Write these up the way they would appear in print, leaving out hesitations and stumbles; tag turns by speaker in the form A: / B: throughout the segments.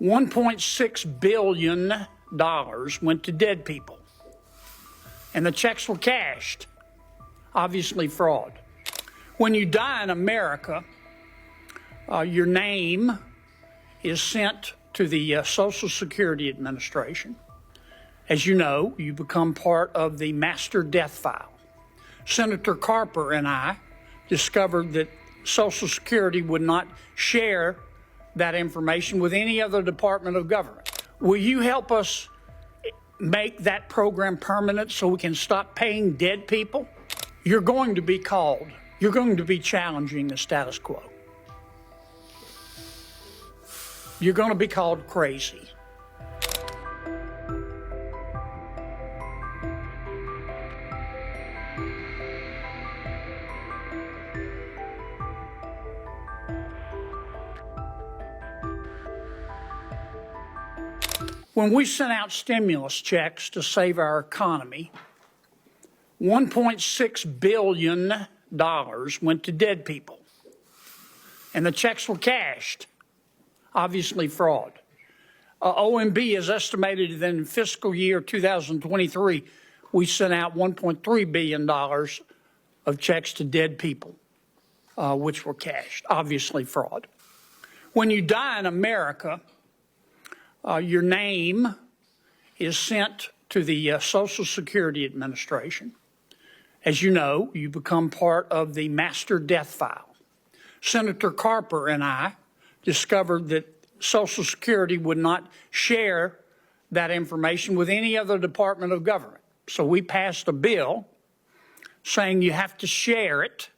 A: $1.6 billion went to dead people. And the checks were cashed. Obviously fraud. When you die in America, your name is sent to the Social Security Administration. As you know, you become part of the master death file. Senator Carper and I discovered that Social Security would not share that information with any other department of government. Will you help us make that program permanent so we can stop paying dead people? You're going to be called. You're going to be challenging the status quo. You're going to be called crazy. When we sent out stimulus checks to save our economy, $1.6 billion went to dead people. And the checks were cashed. Obviously fraud. OMB has estimated that in fiscal year 2023, we sent out $1.3 billion of checks to dead people, which were cashed. Obviously fraud. When you die in America, your name is sent to the Social Security Administration. As you know, you become part of the master death file. Senator Carper and I discovered that Social Security would not share that information with any other department of government. So we passed a bill saying you have to share it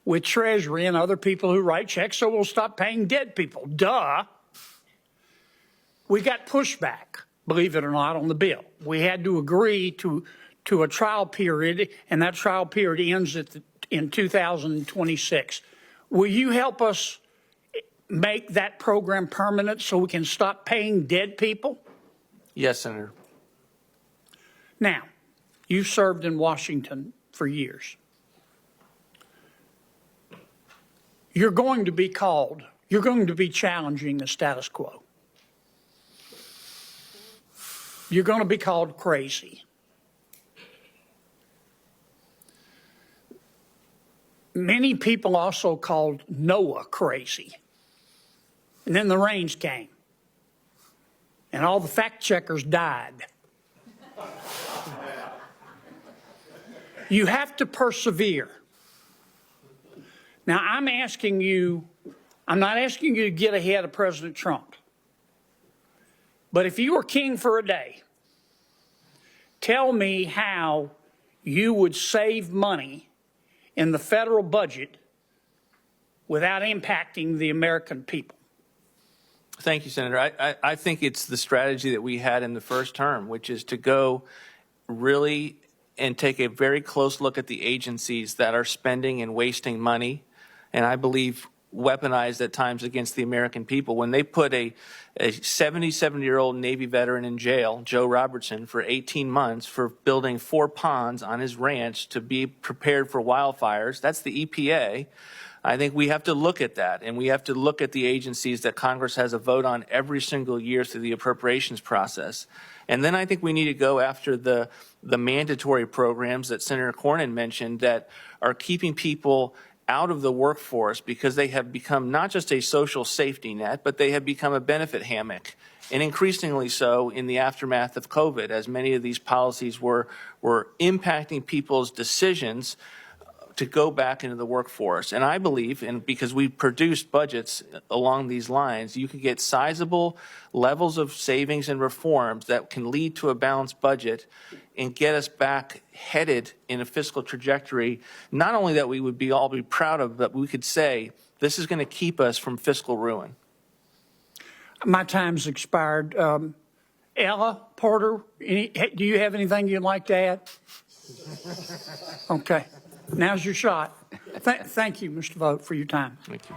A: with Treasury and other people who write checks, so we'll stop paying dead people. Duh. We got pushback, believe it or not, on the bill. We had to agree to a trial period, and that trial period ends in 2026. Will you help us make that program permanent so we can stop paying dead people?
B: Yes, Senator.
A: Now, you've served in Washington for years. You're going to be called. You're going to be challenging the status quo. You're going to be called crazy. Many people also called Noah crazy. And then the rains came. And all the fact checkers died. You have to persevere. Now, I'm not asking you to get ahead of President Trump. But if you were king for a day, tell me how you would save money in the federal budget without impacting the American people.
B: Thank you, Senator. I think it's the strategy that we had in the first term, which is to go really and take a very close look at the agencies that are spending and wasting money, and I believe weaponized at times against the American people. When they put a 77-year-old Navy veteran in jail, Joe Robertson, for 18 months for building 4 ponds on his ranch to be prepared for wildfires, that's the EPA. I think we have to look at that, and we have to look at the agencies that Congress has a vote on every single year through the appropriations process. And then I think we need to go after the mandatory programs that Senator Cornyn mentioned that are keeping people out of the workforce because they have become not just a social safety net, but they have become a benefit hammock, and increasingly so in the aftermath of COVID, as many of these policies were impacting people's decisions to go back into the workforce. And I believe, and because we produced budgets along these lines, you can get sizable levels of savings and reforms that can lead to a balanced budget and get us back headed in a fiscal trajectory, not only that we would all be proud of, but we could say this is going to keep us from fiscal ruin.
A: My time's expired. Ella Porter, do you have anything you'd like to add? Okay. Now's your shot. Thank you, Mr. Vought, for your time.
B: Thank you.